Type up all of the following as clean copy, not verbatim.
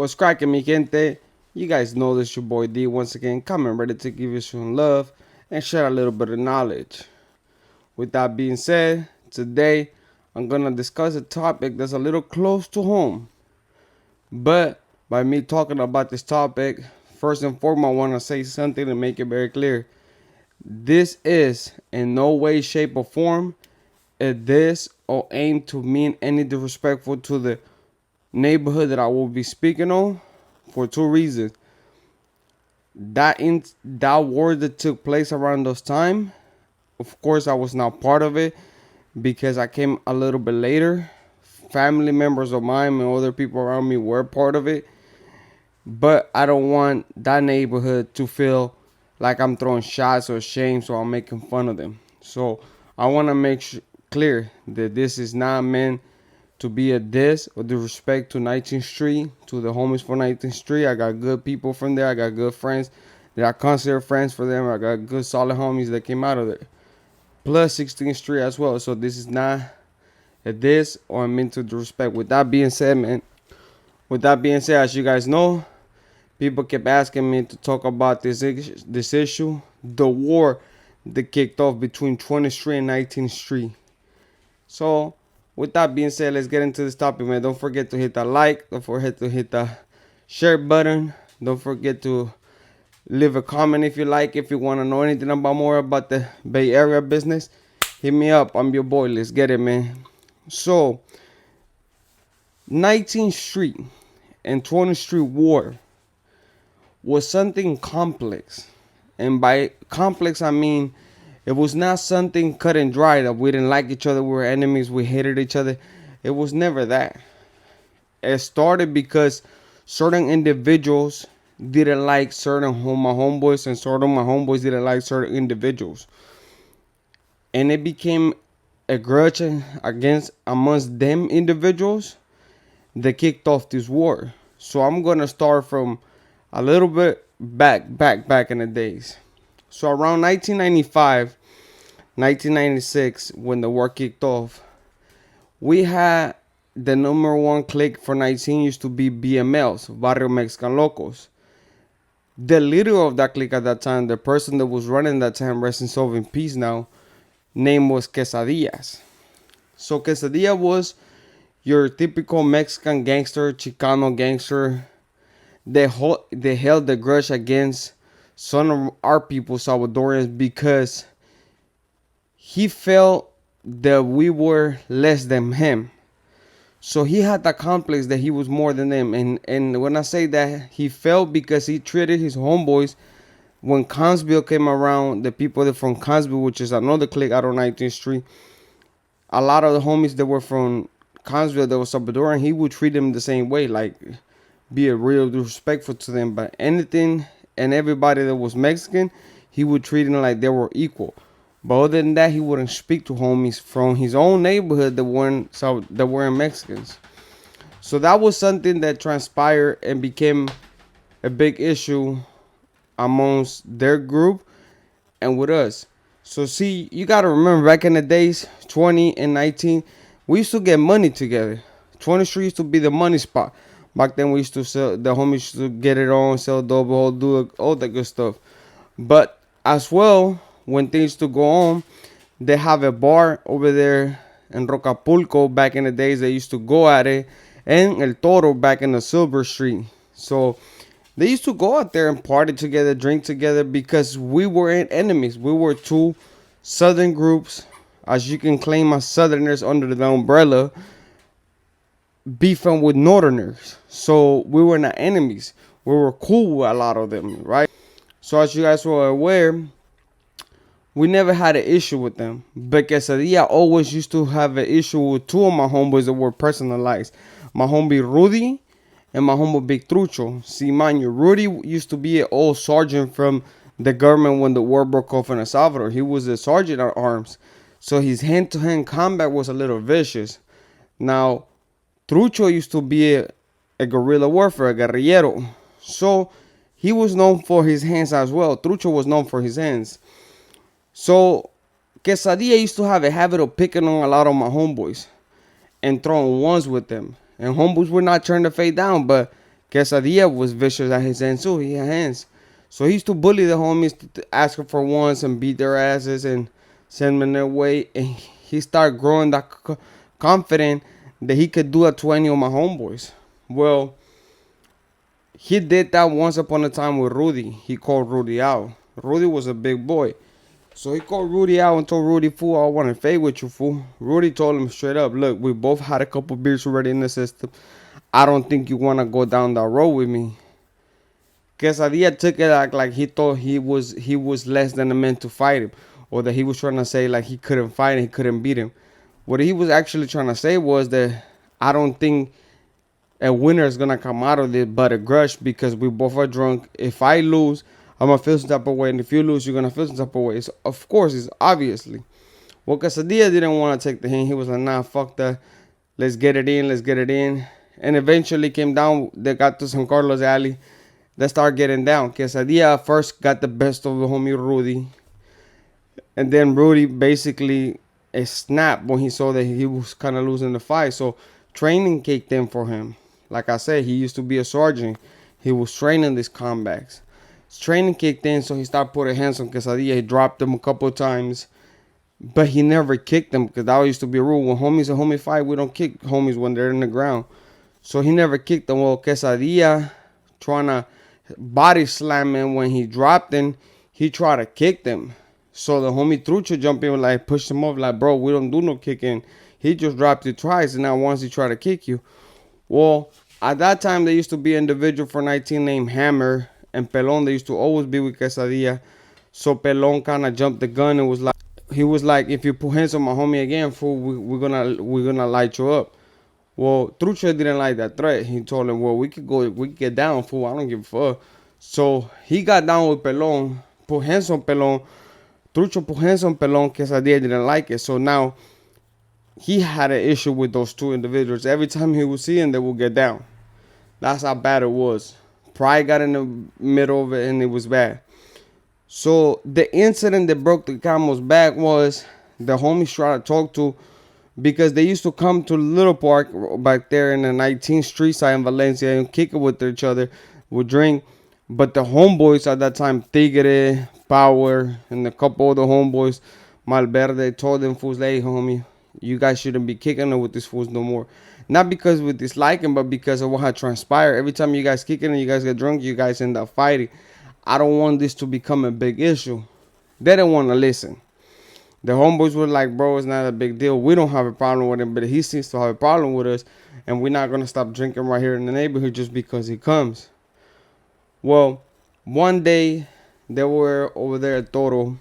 What's cracking, mi gente? You guys know this your boy D once again, coming ready to give you some love and share a little bit of knowledge. With that being said, today I'm gonna discuss a topic that's a little close to home. But by me talking about this topic, first and foremost, I wanna say something to make it very clear. This is in no way, shape, or form this or aim to mean any disrespectful to the neighborhood that I will be speaking on for two reasons. That war that took place around those time, of course I was not part of it because I came a little bit later. Family members of mine and other people around me were part of it, but I don't want that neighborhood to feel like I'm throwing shots or shame, so I'm making fun of them. So I want to make clear that this is not meant to be a diss or disrespect to 19th Street, to the homies for 19th Street. I got good people from there. I got good friends that I consider friends for them. I got good solid homies that came out of there. Plus 16th Street as well. So this is not a diss or meant to disrespect. With that being said, man, as you guys know, people kept asking me to talk about this issue, the war that kicked off between 20th Street and 19th Street. So with that being said, let's get into this topic, man. Don't forget to hit that like. Don't forget to hit the share button. Don't forget to leave a comment if you like. If you want to know anything about more about the Bay Area business, hit me up. I'm your boy. Let's get it, man. So, 19th Street and 20th Street war was something complex. And by complex, I mean it was not something cut and dry that we didn't like each other, we were enemies, we hated each other. It was never that. It started because certain individuals didn't like certain my homeboys, and certain my homeboys didn't like certain individuals. And it became a grudge amongst them individuals that kicked off this war. So I'm gonna start from a little bit back in the days. So around 1995, 1996, when the war kicked off, we had the number one clique for 19 used to be BMLs, Barrio Mexican Locos. The leader of that clique at that time, the person that was running that time, rest in soul in peace now, name was Quesadillas. So Quesadilla was your typical Mexican gangster, Chicano gangster. They held the grudge against some of our people, Salvadorians, because he felt that we were less than him. So he had that complex that he was more than them. And when I say that, he felt because he treated his homeboys when Consville came around, the people that from Consville, which is another clique out on 19th Street, a lot of the homies that were from Consville that was Salvadoran, he would treat them the same way, like be a real disrespectful to them. But anything and everybody that was Mexican, he would treat them like they were equal. But other than that, he wouldn't speak to homies from his own neighborhood that weren't Mexicans. So that was something that transpired and became a big issue amongst their group and with us. So see, you gotta remember back in the days, 20 and 19, we used to get money together. 20th Street used to be the money spot. Back then we used to sell, the homies used to get it on, sell dope, do all that good stuff. But as well, when things used to go on, they have a bar over there in Rocapulco back in the days. They used to go at it, and El Toro back in the Silver Street. So they used to go out there and party together, drink together, because we weren't enemies. We were two southern groups, as you can claim as southerners under the umbrella, beefing with northerners. So we were not enemies. We were cool with a lot of them, right? So as you guys were aware, we never had an issue with them. But Quesadilla always used to have an issue with two of my homeboys that were personalized. My homie Rudy and my homie Big Trucho. See, mind you, Rudy used to be an old sergeant from the government when the war broke off in El Salvador. He was a sergeant at arms. So his hand-to-hand combat was a little vicious. Now, Trucho used to be a guerrilla warfare, a guerrillero. So he was known for his hands as well. Trucho was known for his hands. So Quesadilla used to have a habit of picking on a lot of my homeboys and throwing ones with them. And homeboys were not trying to fade down, but Quesadilla was vicious at his end too. He had hands. So he used to bully the homies, to ask them for ones and beat their asses and send them their way. And he started growing that confident that he could do it to any of my homeboys. Well, he did that once upon a time with Rudy. He called Rudy out. Rudy was a big boy. So he called Rudy out and told Rudy, fool, I want to fade with you, fool. Rudy told him straight up, look, we both had a couple beers already in the system. I don't think you want to go down that road with me. Quesadilla took it like he thought he was less than a man to fight him. Or that he was trying to say like he couldn't fight and he couldn't beat him. What he was actually trying to say was that I don't think a winner is gonna come out of this but a grudge because we both are drunk. If I lose, I'm gonna feel some type of way, and if you lose, you're gonna feel some type of way. So of course, it's obviously. Well, Quesadilla didn't want to take the hint. He was like, nah, fuck that. Let's get it in. Let's get it in. And eventually came down. They got to San Carlos Alley. They started getting down. Quesadilla first got the best of the homie Rudy. And then Rudy basically snapped when he saw that he was kind of losing the fight. So training kicked in for him. Like I said, he used to be a sergeant. He was training these comebacks. His training kicked in, so he started putting hands on Quesadilla. He dropped him a couple of times. But he never kicked him because that used to be a rule. When homies and homie fight, we don't kick homies when they're in the ground. So he never kicked him. Well, Quesadilla trying to body slam him when he dropped him, he tried to kick them. So the homie Trucho jumped in, like pushed him off, like, bro, we don't do no kicking. He just dropped you twice, and now once he tried to kick you. Well, at that time, there used to be an individual for 19 named Hammer, and Pelon, they used to always be with Quesadilla. So Pelon kind of jumped the gun and was like, he was like, if you put hands on my homie again, fool, we're gonna light you up. Well, Trucho didn't like that threat. He told him, well, we could get down, fool. I don't give a fuck. So he got down with Pelon, put hands on Pelon. Trucho put hands on Pelon. Quesadilla didn't like it. So now he had an issue with those two individuals. Every time he would see them, they would get down. That's how bad it was. Pride got in the middle of it, and it was bad. So the incident that broke the camel's back was the homies tried to talk to, because they used to come to Little Park back there in the 19th Street side in Valencia and kick it with each other, would drink. But the homeboys at that time, Tigre, Power, and a couple of the homeboys, Malverde, told them fools, hey, homie, you guys shouldn't be kicking it with these fools no more. Not because we dislike them, but because of what had transpired. Every time you guys kick it and you guys get drunk, you guys end up fighting. I don't want this to become a big issue. They didn't want to listen. The homeboys were like, bro, it's not a big deal. We don't have a problem with him, but he seems to have a problem with us, and we're not going to stop drinking right here in the neighborhood just because he comes. Well, one day, they were over there at Toro,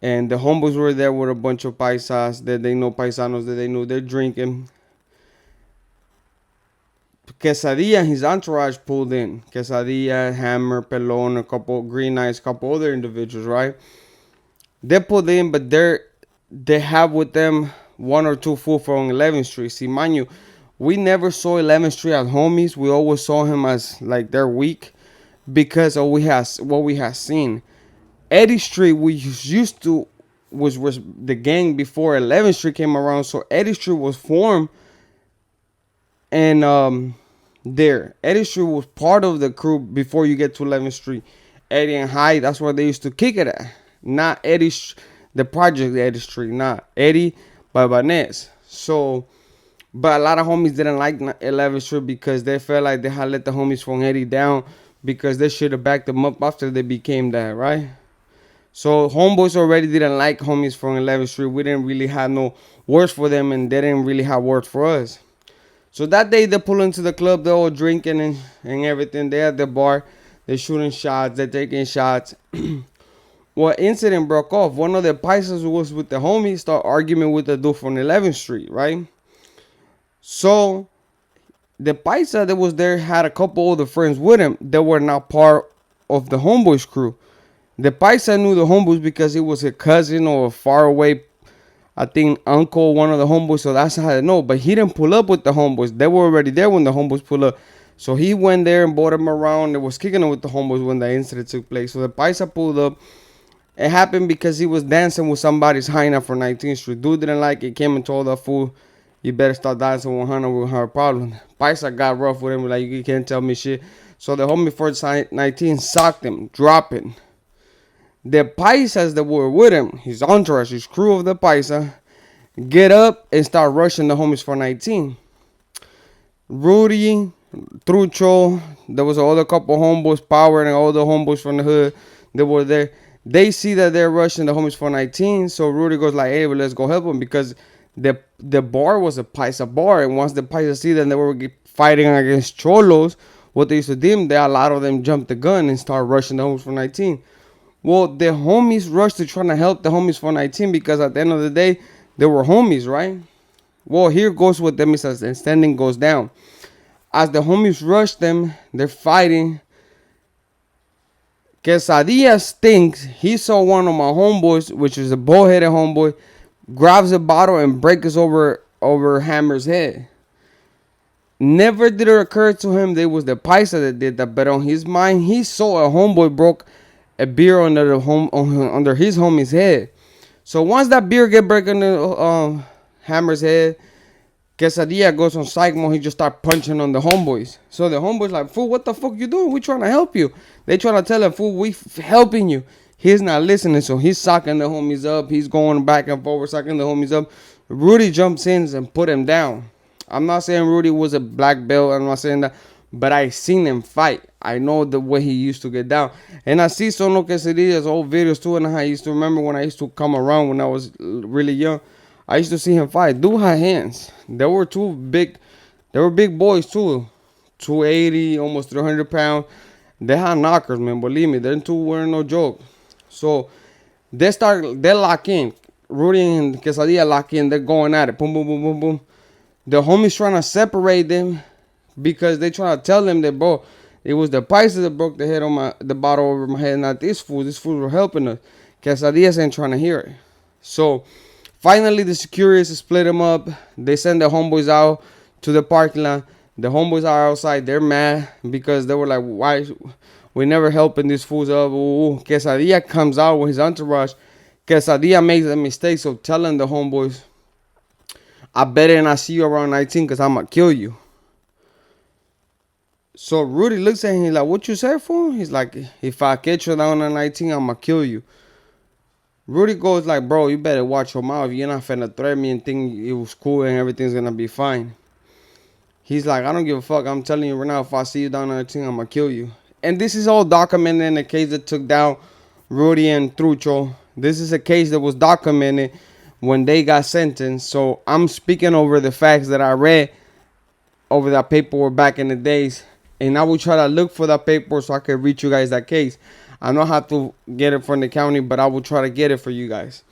and the homeboys were there with a bunch of paisas that they know, paisanos that they knew. They're drinking. Quesadilla and his entourage pulled in. Quesadilla, Hammer, Pelon, a couple Green Eyes, a couple other individuals, right? They pulled in, but they have with them one or two fools from 11th Street. See, mind you, we never saw 11th Street as homies. We always saw him as like they're weak because of what we have seen. Eddie Street, we used to was the gang before 11th Street came around. So Eddie Street was formed, and Eddie Street was part of the crew before you get to 11th Street. Eddie and Hyde, that's where they used to kick it at. Not Eddie, the project Eddie Street, not Eddie by Vanessa. So, but a lot of homies didn't like 11th Street because they felt like they had let the homies from Eddie down because they should have backed them up after they became that, right? So, homeboys already didn't like homies from 11th Street. We didn't really have no words for them, and they didn't really have words for us. So that day they pull into the club, they're all drinking and everything. They're at the bar, they're shooting shots, they're taking shots. Well, incident broke off. One of the paisas who was with the homies started arguing with the dude from 11th Street, right? So the paisa that was there had a couple other friends with him that were not part of the homeboys crew. The paisa knew the homeboys because he was a cousin or a far away, I think, uncle, one of the homeboys. So that's how I know. But he didn't pull up with the homeboys. They were already there when the homeboys pulled up. So he went there and brought him around and was kicking it with the homeboys when the incident took place. So the paisa pulled up. It happened because he was dancing with somebody's hyena for 19th Street. Dude didn't like it. Came and told that fool, You better start dancing 100 with her problem. Paisa got rough with him, like, you can't tell me shit. So the homie 19 socked him, dropping. The Paisas that were with him, his entourage, his crew of the Paisa, get up and start rushing the homies for 19. Rudy, Trucho, there was another couple homeboys, Power, and all the homeboys from the hood that were there. They see that they're rushing the homies for 19, so Rudy goes like, hey, well, let's go help them, because the bar was a Paisa bar, and once the Paisa see that they were fighting against Cholos, what they used to do, a lot of them jumped the gun and start rushing the homies for 19. Well, the homies rushed to trying to help the homies for 19, because at the end of the day, they were homies, right? Well, here goes what the misunderstanding goes down. As the homies rush them, they're fighting. Quesadilla stinks. He saw one of my homeboys, which is a bullheaded homeboy, grabs a bottle and breaks over Hammer's head. Never did it occur to him that it was the Paisa that did that, but on his mind, he saw a homeboy broke a beer under his homie's head. So once that beer get broken under Hammer's head, Quesadilla goes on psych mode. He just start punching on the homeboys. So the homeboys like, fool, what the fuck you doing? We trying to help you. They trying to tell him, fool, we helping you. He's not listening, so he's socking the homies up. He's going back and forward, socking the homies up. Rudy jumps in and put him down. I'm not saying Rudy was a black belt. I'm not saying that. But I seen him fight. I know the way he used to get down. And I see Sono Quesadilla's old videos too. And I used to remember when I used to come around when I was really young. I used to see him fight. Dude had hands. They were big boys too. 280, almost 300 pounds. They had knockers, man. Believe me, them two weren't no joke. So they lock in. Rudy and Quesadilla lock in. They're going at it. Boom, boom, boom, boom, boom. The homies trying to separate them because they trying to tell them that, bro, it was the Paisa that broke the bottle over my head, not this fool. This fool were helping us. Quesadillas ain't trying to hear it. So finally, the securities split them up. They send the homeboys out to the parking lot. The homeboys are outside. They're mad because they were like, why we never helping these fools up? Ooh. Quesadilla comes out with his entourage. Quesadilla makes a mistake, so telling the homeboys, I better not see you around 19 because I'm going to kill you. So Rudy looks at him. He's like, what you say, fool? He's like, if I catch you down at 19, I'm going to kill you. Rudy goes like, bro, you better watch your mouth. You're not finna threaten me and think it was cool and everything's gonna be fine. He's like, I don't give a fuck. I'm telling you right now, if I see you down there, I'm gonna kill you. And this is all documented in the case that took down Rudy and Trucho. This is a case that was documented when they got sentenced. So I'm speaking over the facts that I read over that paperwork back in the days. And I will try to look for that paperwork so I can read you guys that case. I don't have to get it from the county, but I will try to get it for you guys.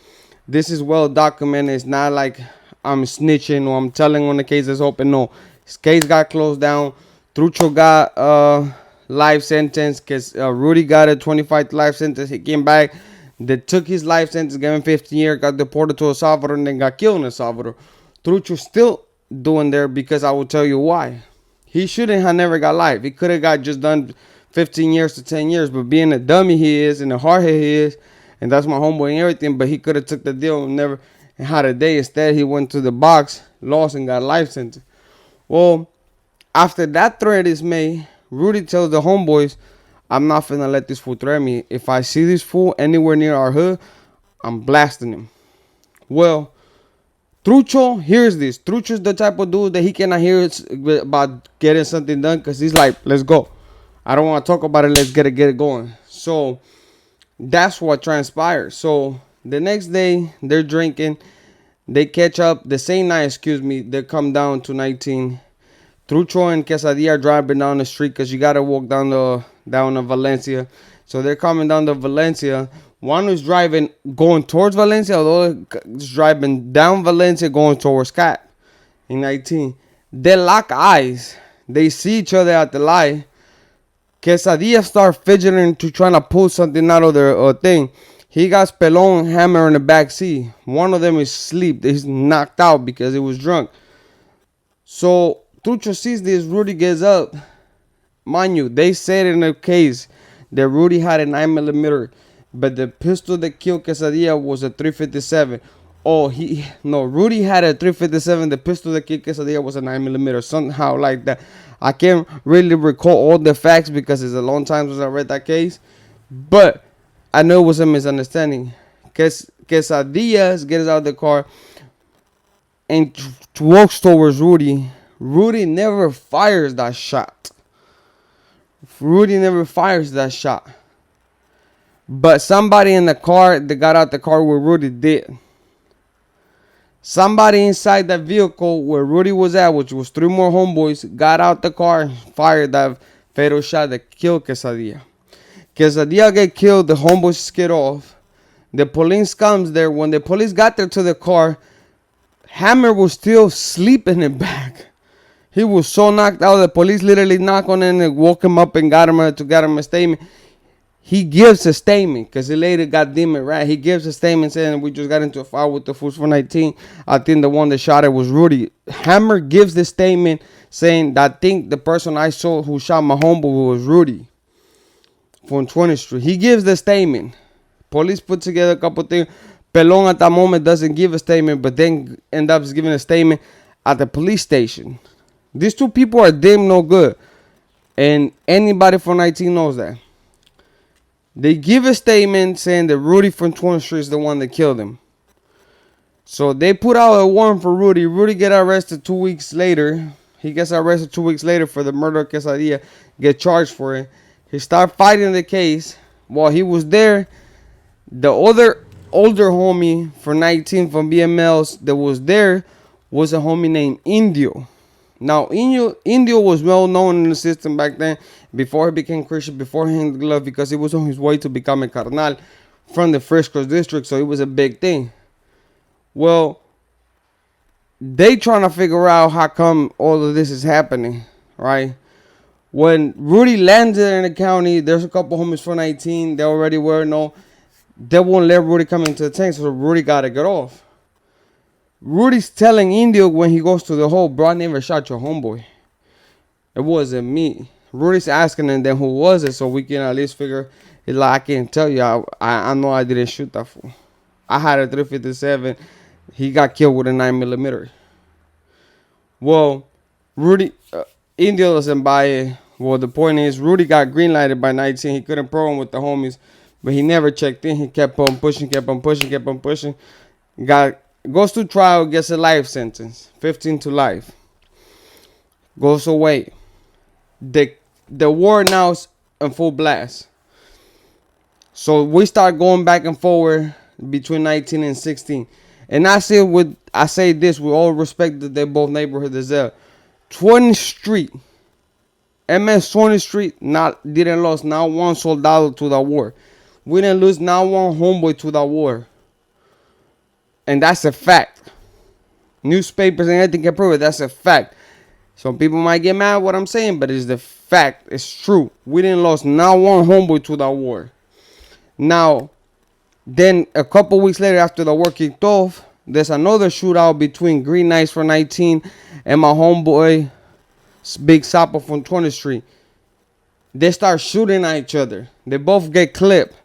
This is well documented. It's not like I'm snitching or I'm telling when the case is open. No, his case got closed down. Trucho got life sentence because Rudy got a 25 life sentence. He came back. They took his life sentence, gave him 15 years, got deported to El Salvador, and then got killed in El Salvador. Trucho still doing there because I will tell you why. He shouldn't have never got life. He could have got just done 15 years to 10 years, but being a dummy he is and the hardhead he is, and that's my homeboy and everything, but he could have took the deal and never had a day. Instead, he went to the box, lost, and got life sentence. Well, after that threat is made, Rudy tells the homeboys, I'm not finna let this fool threaten me. If I see this fool anywhere near our hood, I'm blasting him. Well, Trucho hears this. Trucho's the type of dude that he cannot hear about getting something done because he's like, let's go. I don't want to talk about it. Let's get it going. So that's what transpired. So the next day they're drinking. They catch up. The same night, they come down to 19. Trucho and Quesadilla are driving down the street because you got to walk down to Valencia. So they're coming down to Valencia. One is driving, going towards Valencia. The other is driving down Valencia, going towards Cat in 19. They lock eyes. They see each other at the light. Quesadilla start fidgeting to trying to pull something out of their thing. He got Spelon Hammer in the back seat. One of them is asleep. He's knocked out because he was drunk. So Trucho sees this. Rudy gets up. Mind you, they said in the case that Rudy had a 9mm, but the pistol that killed Quesadilla was a .357. Oh, no, Rudy had a 357. The pistol that killed Quesadilla was a 9mm, somehow like that. I can't really recall all the facts because it's a long time since I read that case, but I know it was a misunderstanding. Quesadillas gets out of the car and walks towards Rudy. Rudy never fires that shot. Rudy never fires that shot. But somebody in the car that got out the car where Rudy did. Somebody inside that vehicle where Rudy was at, which was 3 more homeboys, got out the car and fired that fatal shot that killed Quesadilla. Quesadilla get killed, the homeboys skid off. The police comes there. When the police got there to the car, Hammer was still sleeping in the back. He was so knocked out. The police literally knocked on him and woke him up and got him a statement. He gives a statement because he later got demon right. He gives a statement saying we just got into a fight with the fools for 19. I think the one that shot it was Rudy. Hammer gives the statement saying that I think the person I saw who shot my homeboy was Rudy from 20th Street. He gives the statement. Police put together a couple things. Pelon at that moment doesn't give a statement, but then end up giving a statement at the police station. These two people are damn no good. And anybody from 19 knows that. They give a statement saying that Rudy from 20th Street is the one that killed him. So they put out a warrant for Rudy. Rudy get arrested 2 weeks later. He gets arrested 2 weeks later for the murder of Quesadilla. Get charged for it. He started fighting the case. While he was there, the other older homie for 19 from BMLs that was there was a homie named Indio. Now, Indio was well known in the system back then, before he became Christian, before he hung the glove, because he was on his way to becoming carnal from the Frisco district, so it was a big thing. Well, they trying to figure out how come all of this is happening, right? When Rudy landed in the county, there's a couple homies for 19, they already were, they won't let Rudy come into the tank, so Rudy got to get off. Rudy's telling Indio when he goes to the hole, bro, I never shot your homeboy. It wasn't me. Rudy's asking him then who was it, so we can at least figure. He's like, I can't tell you. I know I didn't shoot that fool. I had a 357. He got killed with a 9mm. Well, Indio doesn't buy it. Well, the point is, Rudy got green lighted by 19. He couldn't program with the homies, but he never checked in. He kept on pushing. Goes to trial, gets a life sentence, 15 to life. Goes away. The war now is in full blast. So we start going back and forward between 19 and 16. And I say this with all respect that they're both neighborhoods as well. 20th Street, MS 20th Street, didn't lose not one soldado to the war. We didn't lose not one homeboy to the war. And that's a fact. Newspapers and everything can prove it. That's a fact. Some people might get mad at what I'm saying, but it's the fact. It's true. We didn't lose not one homeboy to that war. Now, then a couple weeks later after the war kicked off, there's another shootout between Green Knights for 19 and my homeboy Big Sapo from 20th Street. They start shooting at each other. They both get clipped.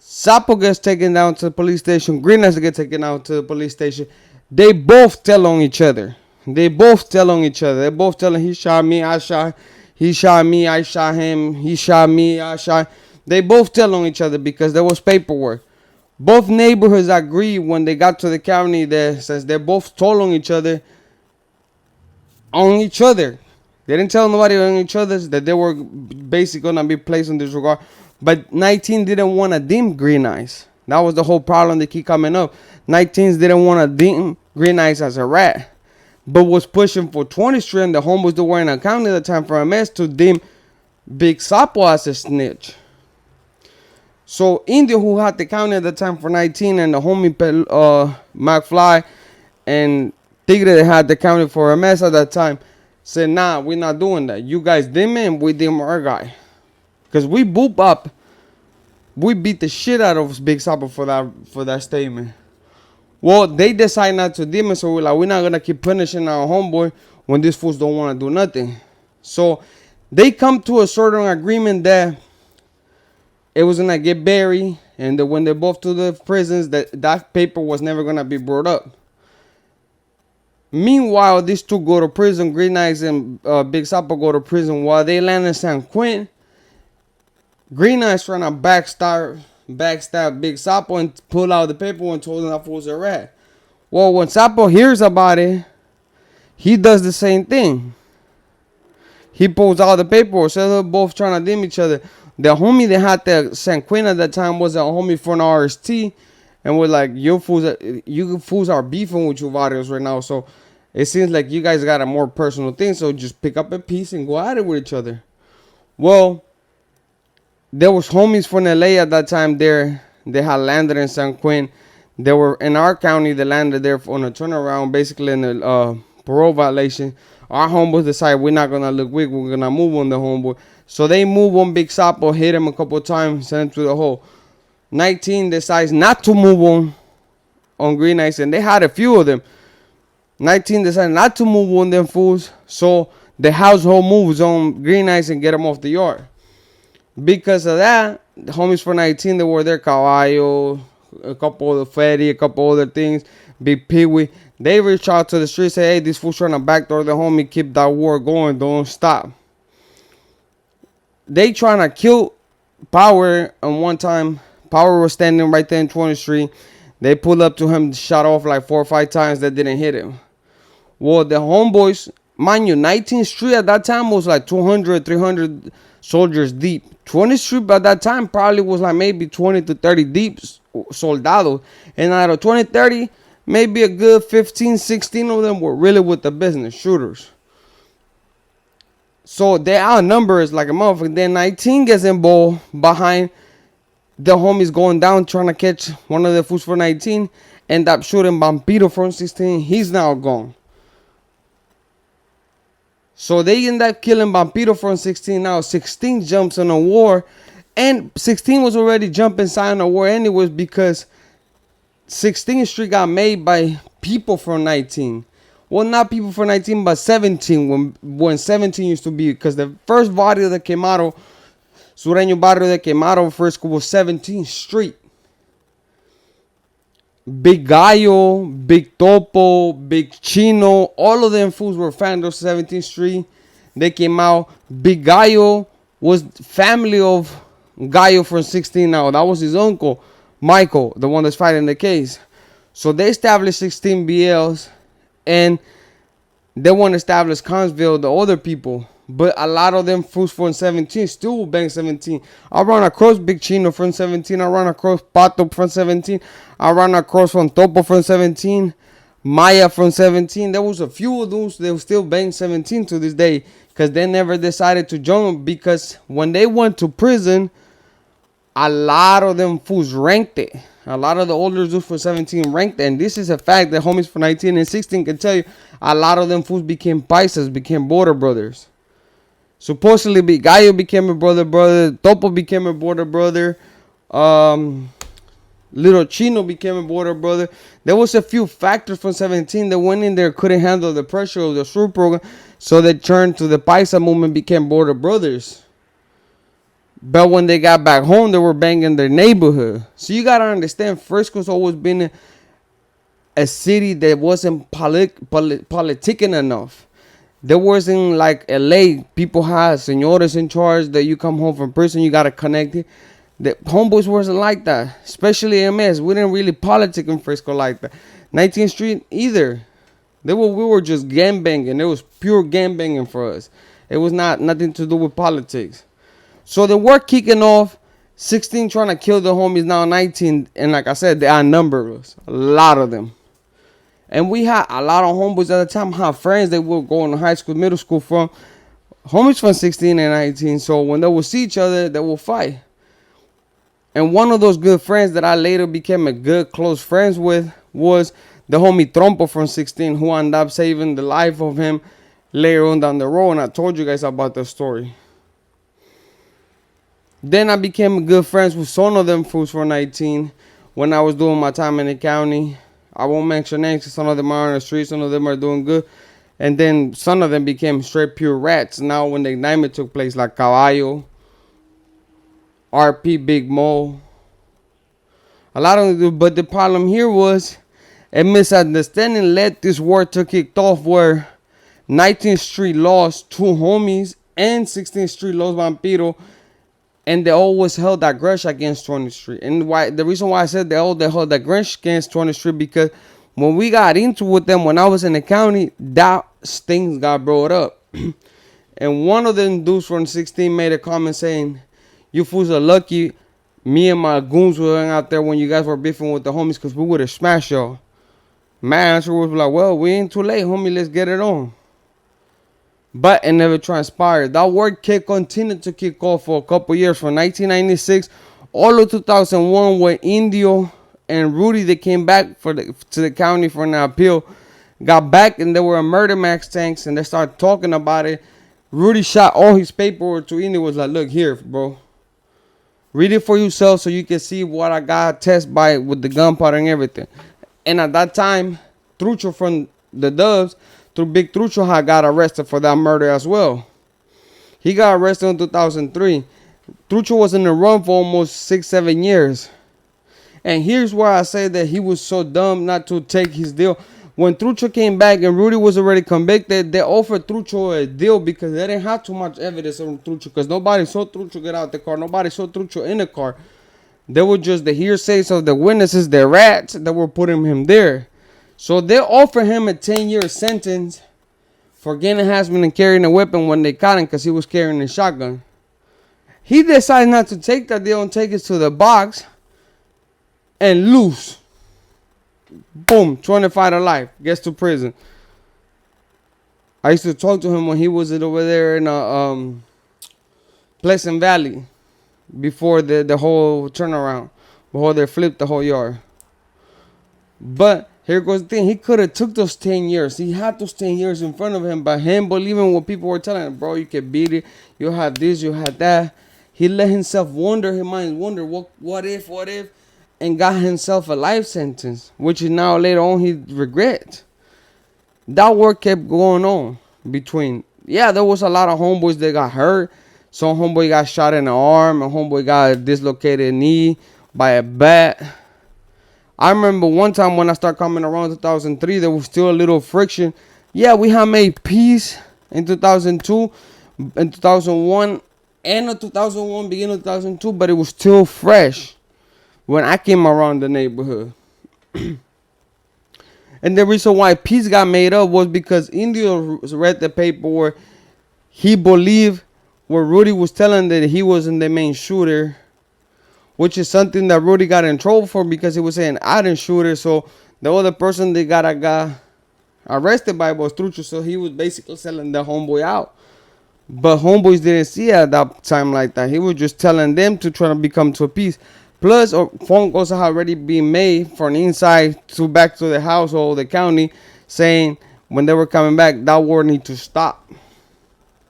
Sapo gets taken down to the police station. Green Knights get taken down to the police station. They both tell on each other. They both telling he shot me, I shot. He shot me, I shot him. He shot me, I shot. They both tell on each other because there was paperwork. Both neighborhoods agreed when they got to the county that since they both told on each other. They didn't tell nobody on each other that they were basically going to be placed in disregard. But 19 didn't want to deem Green Knights. That was the whole problem that keep coming up. 19s didn't want to deem Green Knights as a rat, but was pushing for 20th Street and the homeboys that were in the county at the time for MS to deem Big Sapo as a snitch. So India, who had the county at the time for 19, and the homie McFly and Tigre that had the county for MS at that time, said, nah, we're not doing that. You guys dim him, we dim our guy. Because we boop up. We beat the shit out of Big Sapo for that statement. Well, they decide not to dim it, so we're like, we're not going to keep punishing our homeboy when these fools don't want to do nothing. So they come to a certain agreement that it was going to get buried And when they both to the prisons, that paper was never gonna be brought up. Meanwhile, these two go to prison. Green Eyes and Big Sapo go to prison. While they land in San Quentin, Green Eyes trying to backstab Big Sapo and pull out the paper and told him that was a rat. Well, when Sapo hears about it, he does the same thing. He pulls out the paperwork, so they're both trying to dim each other. The homie that had the San Quentin at that time was a homie from RST, and we're like, you fools are beefing with you varios right now, so it seems like you guys got a more personal thing, so just pick up a piece and go at it with each other. Well, there was homies from LA at that time there. They had landed in San Quentin. They were in our county. They landed there on a turnaround, basically in a parole violation. Our homeboys decided we're not gonna look weak. We're gonna move on the homeboy. So they move on Big Sapo, hit him a couple of times, sent him to the hole. 19 decides not to move on Green Eyes, and they had a few of them. 19 decided not to move on them fools, so the household moves on Green Eyes and get them off the yard. Because of that, the homies for 19, they were there, Caballo, a couple of the Fetty, a couple other things, Big Pee-wee. They reach out to the street, say, hey, these fools trying to backdoor the homie, keep that war going, don't stop. They trying to kill Power, and one time, Power was standing right there in 20th Street. They pulled up to him, shot off like 4 or 5 times, that didn't hit him. Well, the homeboys, mind you, 19th Street at that time was like 200, 300 soldiers deep. 20th Street at that time probably was like maybe 20 to 30 deep soldados. And out of 20, 30, maybe a good 15, 16 of them were really with the business, shooters. So they outnumber us like a motherfucker. Then 19 gets involved behind the homies going down, trying to catch one of the fools for 19. End up shooting Vampiro from 16. He's now gone. So they end up killing Vampiro from 16. Now 16 jumps in a war. And 16 was already jumping sign a war anyways, because 16th Street got made by people from 19. Well, not people from 19, but 17. When 17 used to be. Because the first barrio that came out of, Sureño barrio that came out of first was 17th Street. Big Gallo, Big Topo, Big Chino, all of them fools were fans of 17th Street. They came out. Big Gallo was family of Gallo from 16 now. That was his uncle, Michael, the one that's fighting the case. So they established 16 BLs, and they want to establish Consville, the other people. But a lot of them fools from 17 still will bang 17. I run across Big Chino from 17. I run across Pato from 17. I run across from Topo from 17. Maya from 17. There was a few of those that still bang 17 to this day, because they never decided to join, because when they went to prison, a lot of them fools ranked it. A lot of the older dudes for 17 ranked it. And this is a fact that homies for 19 and 16 can tell you. A lot of them fools became paisas, became border brothers. Supposedly, Big Gallo became a brother. Topo became a border brother. Little Chino became a border brother. There was a few factors from 17 that went in there, couldn't handle the pressure of the SUR program. So they turned to the Paisa movement, became border brothers. But when they got back home, they were banging their neighborhood. So you got to understand, Frisco's always been a city that wasn't politicking enough. There wasn't like LA. People had senores in charge that you come home from prison, you got to connect it. The homeboys wasn't like that. Especially MS. We didn't really politic in Frisco like that. 19th Street either. We were just gangbanging. It was pure gangbanging for us. It was nothing to do with politics. So the war kicking off. 16 trying to kill the homies. Now 19. And like I said, they outnumber us. A lot of them. And we had a lot of homeboys at the time, had friends that were going to high school, middle school from. Homies from 16 and 19. So when they would see each other, they would fight. And one of those good friends that I later became a good close friends with was the homie Trompo from 16, who ended up saving the life of him later on down the road. And I told you guys about the story. Then I became good friends with some of them fools for 19 when I was doing my time in the county. I won't mention names, some of them are on the street, some of them are doing good. And then some of them became straight pure rats. Now when the indictment took place, like Caballo, RP, Big Mo, A lot of, but the problem here was a misunderstanding led this war to kick off where 19th Street lost two homies and 16th Street lost Vampiro, and they always held that grudge against 20th Street. And why the reason why I said they held that grudge against 20th Street, because when we got into with them when I was in the county, that things got brought up. And one of them dudes from 16 made a comment saying, "You fools are lucky. Me and my goons were out there when you guys were beefing with the homies, because we would have smashed y'all." My answer was like, "Well, we ain't too late, homie. Let's get it on." But it never transpired. That war continued to kick off for a couple years, from 1996 all of 2001, when Indio and Rudy, they came back to the county for an appeal, got back, and they were in Murder Max tanks, and they started talking about it. Rudy shot all his paperwork to Indio, was like, "Look here, bro. Read it for yourself so you can see what I got test by with the gunpowder and everything." And at that time, Trucho from the Dubs, through Big Trucho, had got arrested for that murder as well. He got arrested in 2003. Trucho was in the run for almost 6-7 years. And here's where I say that he was so dumb not to take his deal. When Trucho came back and Rudy was already convicted, they offered Trucho a deal because they didn't have too much evidence on Trucho, because nobody saw Trucho get out the car. Nobody saw Trucho in the car. They were just the hearsays of the witnesses, the rats that were putting him there. So they offered him a 10-year sentence for gain enhancement and carrying a weapon when they caught him, because he was carrying a shotgun. He decided not to take that deal and take it to the box and lose. Boom, 25 to life. Gets to prison. I used to talk to him when he was over there in Pleasant Valley before the whole turnaround, before they flipped the whole yard. But here goes the thing. He could have took those 10 years. He had those 10 years in front of him, but him believing what people were telling him, "Bro, you can beat it. You have this, you have that." He let himself wonder, his mind wonder, what if, and got himself a life sentence, which is now later on he regrets. That war kept going on between. Yeah, there was a lot of homeboys that got hurt. Some homeboy got shot in the arm. A homeboy got a dislocated knee by a bat. I remember one time when I started coming around 2003, there was still a little friction. Yeah, we had made peace in 2002, in 2001, end of 2001, beginning of 2002, but it was still fresh when I came around the neighborhood. And the reason why peace got made up was because Indio read the paperwork. He believed what Rudy was telling, that he wasn't the main shooter, which is something that Rudy got in trouble for, because he was saying, "I didn't shoot it." So the other person they got arrested by was Trucho. So he was basically selling the homeboy out. But homeboys didn't see it at that time like that. He was just telling them to try to become to a peace. Plus, a phone calls had already been made from inside to back to the household, the county, saying when they were coming back, that war need to stop.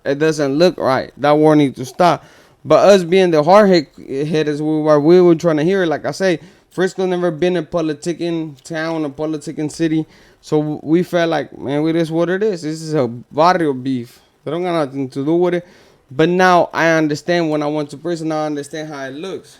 It doesn't look right. That war need to stop. But us being the hard headers, we were trying to hear it. Like I say, Frisco never been a politicking town, a politicking city. So we felt like, man, it is what it is. This is a barrio beef. They don't got nothing to do with it. But now I understand. When I went to prison, now I understand how it looks.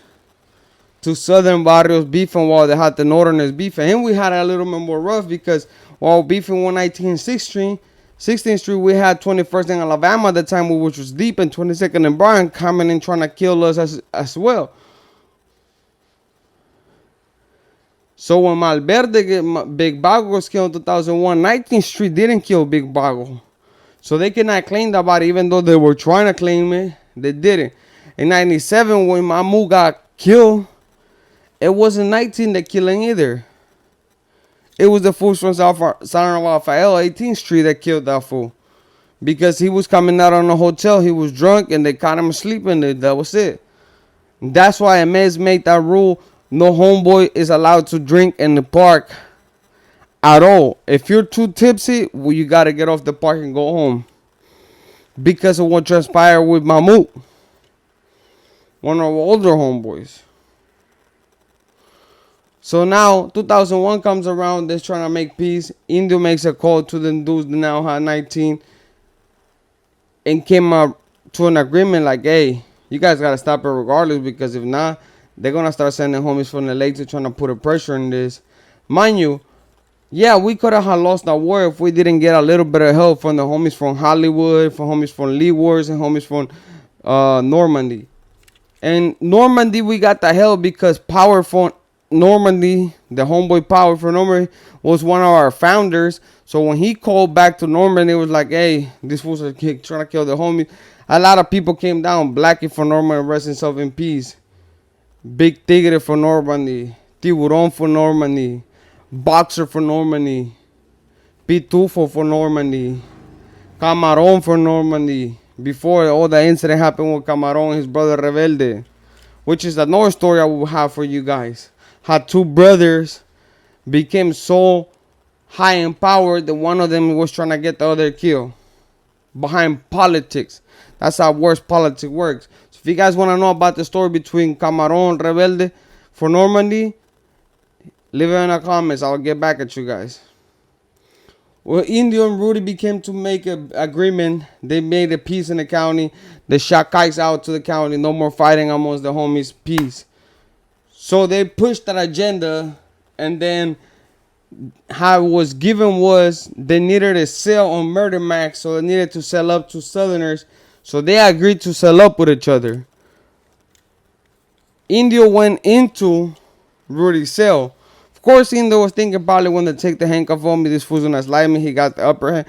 Two southern barrios beefing while they had the northerners beefing. And we had a little bit more rough, because while beefing 119th 16th Street, we had 21st in Alabama at the time, which was deep, and 22nd and Bryan coming in trying to kill us as well. So when Malverde, Big Bago was killed in 2001, 19th Street didn't kill Big Bago. So they cannot claim that body, even though they were trying to claim it. They didn't. In 97, when Mamu got killed, it wasn't 19 that killed him either. It was the fool from San Rafael, 18th Street, that killed that fool. Because he was coming out on a hotel. He was drunk and they caught him sleeping. That was it. That's why MS made that rule. No homeboy is allowed to drink in the park at all. If you're too tipsy, well, you got to get off the park and go home. Because of what transpired with Mahmoud, one of our older homeboys. So now 2001 comes around. They're trying to make peace. Indio makes a call to the dudes that now had 19 and came up to an agreement like, "Hey, you guys got to stop it regardless, because if not, they're gonna start sending homies from the lake to trying to put a pressure in this. Mind you, yeah, we could have lost the war if we didn't get a little bit of help from the homies from Hollywood, from homies from Leawards, and homies from Normandy. And Normandy, we got the help because Power from Normandy, the homeboy Power from Normandy, was one of our founders. So when he called back to Normandy, it was like, hey, this was a kid trying to kill the homie. A lot of people came down. Blackie from Normandy, rest himself in peace. Big Tigre for Normandy. Tiburon for Normandy. Boxer for Normandy. Pitufo for Normandy. Camarón for Normandy. Before all the incident happened with Camarón and his brother Rebelde. Which is another story I will have for you guys. How two brothers became so high in power that one of them was trying to get the other killed. Behind politics. That's how worst politics works. So if you guys want to know about the story between Camarón and Rebelde for Normandy, leave it in the comments. I'll get back at you guys. Well, Indio and Rudy became to make an agreement. They made a peace in the county. They shot kites out to the county. No more fighting amongst the homies. Peace. So they pushed that agenda, and then how it was given was they needed a sale on Murder Max, so they needed to sell up to Southerners. So they agreed to sell up with each other. Indio went into Rudy's cell. Of course, Indio was thinking probably when they take the handcuff on me, this fool's gonna slide me. He got the upper hand.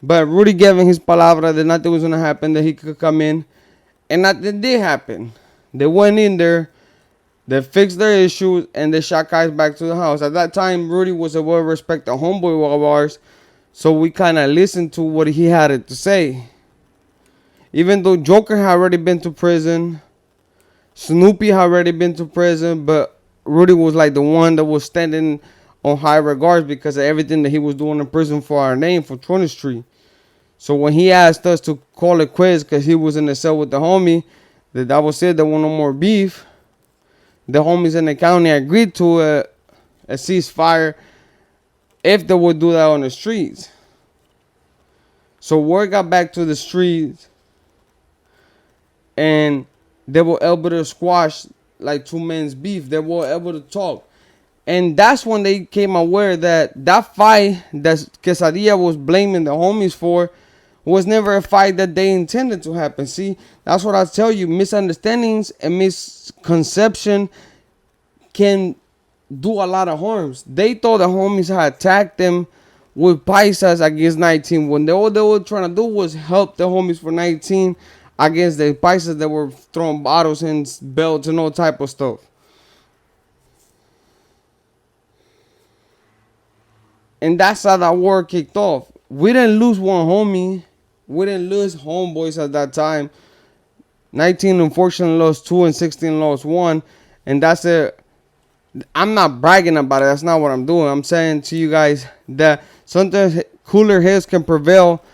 But Rudy gave him his palabra that nothing was gonna happen, that he could come in. And nothing did happen. They went in there, they fixed their issues, and they shot guys back to the house. At that time, Rudy was a well-respected homeboy of ours, so we kind of listened to what he had to say. Even though Joker had already been to prison, Snoopy had already been to prison, but Rudy was like the one that was standing on high regards because of everything that he was doing in prison for our name, for 20th Street. So when he asked us to call it quits because he was in the cell with the homie, that was it, there was no more beef. The homies in the county agreed to a ceasefire if they would do that on the streets. So word got back to the streets, and they were able to squash like two men's beef. They were able to talk. And that's when they came aware that fight that Quesadilla was blaming the homies for was never a fight that they intended to happen. See, that's what I tell you. Misunderstandings and misconception can do a lot of harms. They thought the homies had attacked them with paisas against 19. When all they were trying to do was help the homies for 19 against the paisas that were throwing bottles and belts and all type of stuff. And that's how that war kicked off. We didn't lose one homie. We didn't lose homeboys at that time. 19 unfortunately lost 2 and 16 lost 1. And that's it. I'm not bragging about it. That's not what I'm doing. I'm saying to you guys that sometimes cooler heads can prevail.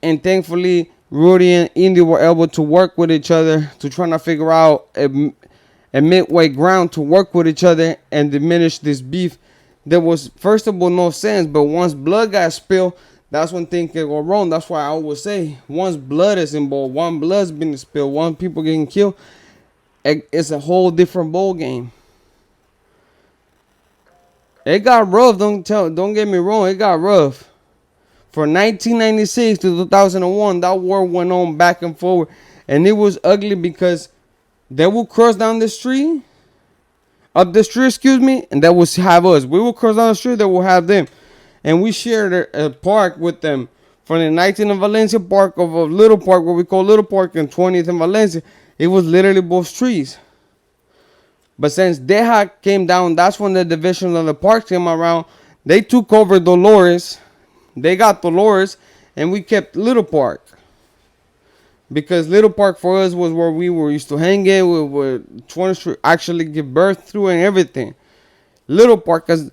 And thankfully, Rudy and Indy were able to work with each other to try to figure out a midway ground to work with each other and diminish this beef. There was, first of all, no sense. But once blood got spilled, that's when things can go wrong. That's why I always say, once blood is involved, one blood's been spilled, one people getting killed, it's a whole different ball game. It got rough. Don't get me wrong. It got rough. From 1996 to 2001, that war went on back and forward, and it was ugly because they would cross down the street, up the street, excuse me, and they would have us. We would cross down the street, they would have them, and we shared a park with them. From the 19th and Valencia park of a little park, what we call Little Park, and 20th and Valencia, it was literally both streets. But since they had came down, that's when the division of the parks came around. They took over Dolores. They got Dolores, and we kept Little Park. Because Little Park for us was where we were used to hang in, where 20th Street actually give birth to and everything. Little Park, because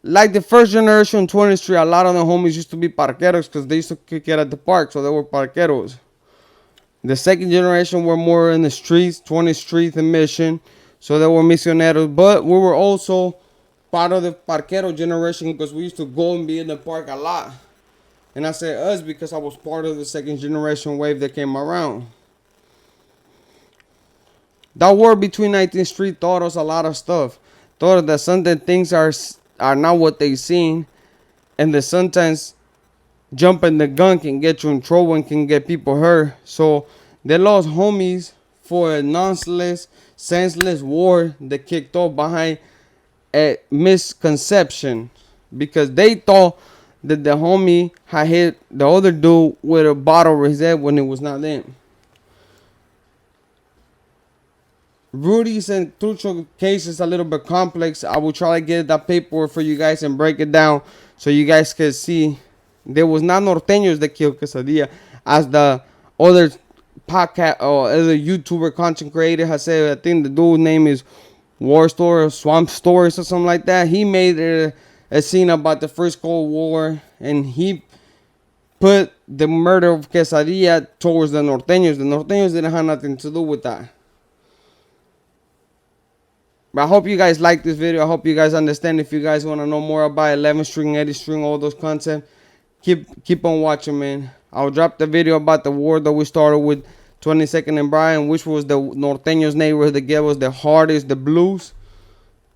like the first generation 20th Street, a lot of the homies used to be parqueros because they used to kick it at the park, so they were parqueros. The second generation were more in the streets, 20th Street and Mission, so they were misioneros. But we were also part of the parquero generation because we used to go and be in the park a lot. And I say us because I was part of the second generation wave that came around. That war between 19th Street taught us a lot of stuff. Taught us that sometimes things are not what they seem, and that sometimes jumping the gun can get you in trouble and can get people hurt. So they lost homies for a nonsenseless, senseless war that kicked off behind a misconception, because they thought that the homie had hit the other dude with a bottle of his head when it was not them. Rudy's and Trucho case is a little bit complex. I will try to get that paperwork for you guys and break it down so you guys can see. There was not norteños that killed Quesadilla, as the other podcast or other YouTuber content creator has said. I think the dude's name is War Story or Swamp Stories or something like that. He made a scene about the first Cold War, and he put the murder of Quesadilla towards the norteños. The norteños didn't have nothing to do with that. But I hope you guys like this video. I hope you guys understand. If you guys want to know more about 11 string, 80 string, all those concepts, keep on watching, man. I'll drop the video about the war that we started with 22nd and Bryan, which was the norteños neighborhood that gave us the hardest, the blues,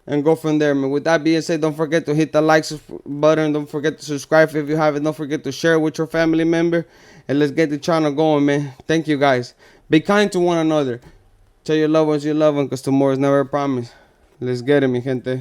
and go from there, man. With that being said, don't forget to hit the like button. Don't forget to subscribe if you haven't. Don't forget to share with your family member, and let's get the channel going, man. Thank you, guys. Be kind to one another. Tell your loved ones you love them, because tomorrow is never promised. Let's get it, mi gente.